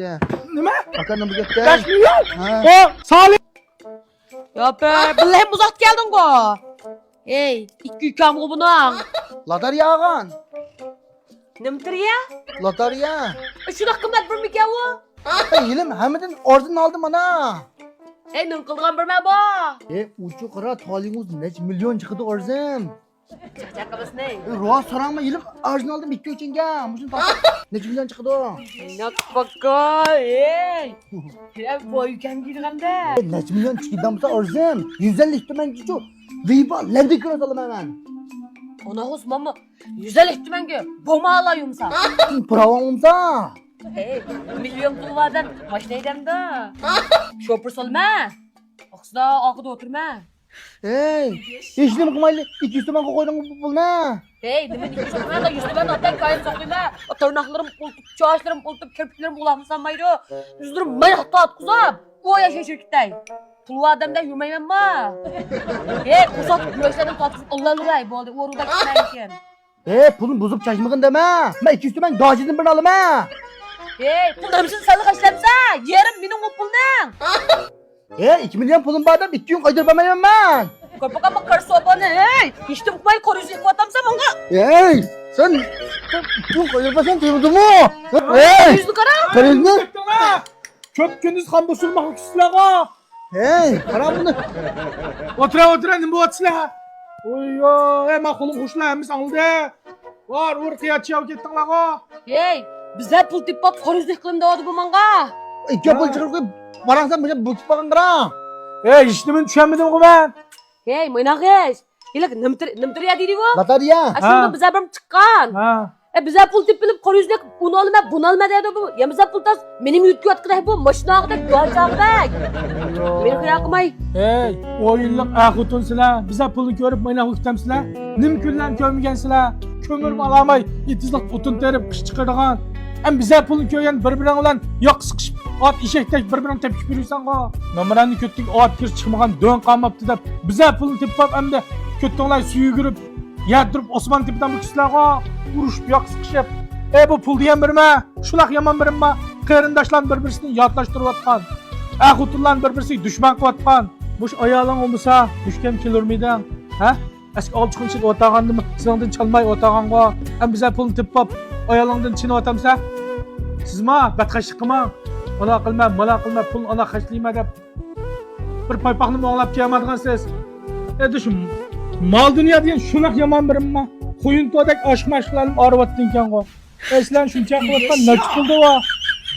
Nima? Akanım bu gitti. 5 milyon? Ha. O Salih. Ya be, billahi hem uzak geldin go. Hey, iki ükam bu bunun. Ladar yağan. Nimtir ya? Ladar ya. Şuna kıymet bir mikya bu. Yelim hemeden ordun aldım ana. Hey, nun kılgan bir me bu. Uçu kara talinguz neç milyon çıktı orzum. Çak kabas ne? Ruha soranma yelim arjın aldım 2 için ya. Musun tak. Neç milyon çıktı o. Nak baka, hey. Ya bu ükam girgan de. Neç milyon çıktı damsa orzum. 150 ihtimal gücü. Viva levdi kıra salım hemen. Ona hos mama. 150 ihtimal ki. Boma alayım sa. Pravamımsa. Hey, milyon pulvadan maşina edem de. Şopur solma. Aksida akıda oturma. İşlim kumaylı 200 toman koydun bu ne? Hey, demin 200 tane de 100 tane atak kayıp sokuyma. Tırnaklarım ultup, çağışlarım ultup, kirpiklerim kulağımızdan mayro. Yüzlerim mayakta at kuzap. O yaşa şirkettey. Pulva adamda yürümeyem ma. Hey, kuzap güreşlerin tatsız Allah'lıray bu arada uğruda gitmeyken. Pulun bozup çaşmıkın deme. Ben 200 toman dağcıdın birini alım ha. Hey, pul demişsin sağlık açlamsa. Yerim benim o pulun. 2 milyon pulun bağda 2 gün kaydırpamayım ben. Korpak ama karı sobanı hey. İşte bu kumayı koruyucu yıkvatamsa bana. Sen 2 gün kaydırpasan duymadın mu? Yüzlü kara. Karıldın. Köp gündüz kan bosulmak üstüne. Kara bunu. Otura nima bo'lyapsizlar? Oy, men qo'lim qo'shlarimiz aldı. Var, urqiyatchi olib ketdinglar. Hey, bize pul tippap koruyucu kılım doğdu bu manga. 2 pul çıkır koyup varangsan böyle bu çıkmakan kara. Hech nimani tushunmadim men. Hey, mınageş. İlak nimtir ya dedi bu. Latar ya. Aslında bize bir çıkan. Ha. Bize pul tipilip koruyucu bunu alma bunu alma dedi bu. Ya bize pul tas benim yutku atkıda bu maşına ağda göğacağıda. Beni kıyakmay. Hey, o'yinliq axutunsizlar. Biza pulni ko'rib mana huktamsizlar. Nim kunlarni ko'rmagansizlar. Ko'mir olamay, itizliq butun terib qish chiqargan. Ham biza pulni ko'rgan bir-biring bilan yoq siqishib, ot eshakdek bir-biring tepkib yursan-ku. Nomerani ko'tdik ot kir chiqmagan do'ng qolmabdi deb biza pulni tepib hamda ko'ttinglar suyugurib, yadurib osmon tepidan bukisizlar-ku. Urushib yoq siqishib. Bu pul degan birma, shulaq yomon birma. Qarindoshlar bir-birini yodlashtirayotgan. Axutunlar bir-birisiga dushman qilayotgan. Mush ayoling bo'lmasa, dushkam kelurmiyding. Ha? Eski olti kunchik o'tagandimi? Sizlardan chalmay o'taganga. Ham biza pulni tepib, ayolingdan chinib o'tamsa, sizma badqashlik qilmang. Mana qilma, pulni ana xashlayma deb bir paypoqni o'nglab kelmadinsiz. Shu mol dunyo degan shunaq yomon birmi? Qo'yin to'dak oshmashlarni oriyotding ekan-ku. Sizlar shuncha qilayotgan nech puldi va?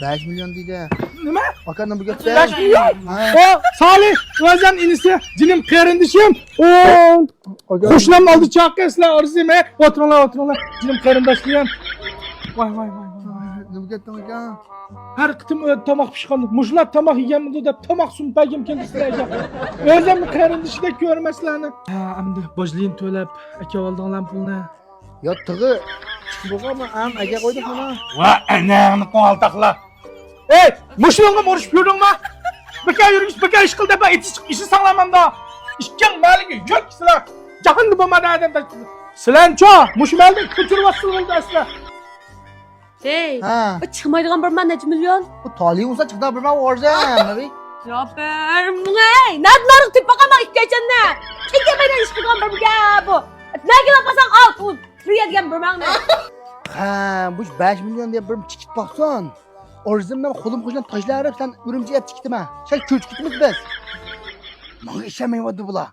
5 milyon deydi. Nima? Akanım bu gitti. 5 milyon? Ha. Salih, o'zim inisi, jinim qarindishim. Qo'shnim oldi chaqasizlar, arzim, o'tiringlar. Jinim qarindoshlayam. Voy. Ne bu gitti aka? Har qitim tomoq pishqan, mushlar tomoq yeganmidi deb tomoq sumpagim keldi sizlarga. O'zim qarindishidek ko'rmaslarni. Ha, endi bojlayim to'lab, aka oldinglar pulni. Ya tığı çıkmama am aka koyduk buna. Va, anangni qo'ltaqla. Ey, mushlarga urishib yurdingmi? Baka ish qil deb ishi saqlamanda. İşken maligi yo'q sizlar. Jahannam bo'lmadi adam. Sizlarcho mushmalni ko'chiryapsizlar asla. Hey, Ha. çıkmaydıgan bir man neç milyon? Bu tali olsa çıktı bir ben orzum abi. Ya be, hey, nadlar tip bakama geçenle. Çekemeden iş kılan bir bu. Ne gelen pasan al bu. Free diyen bir man ne? Bu 5 milyon diye bir çıkıp baksan. Orzumdan kolum koşan taşlar sen ürümcüye çıktım ha. Şey köç gitmiş biz. Bana işemeyi vardı bula.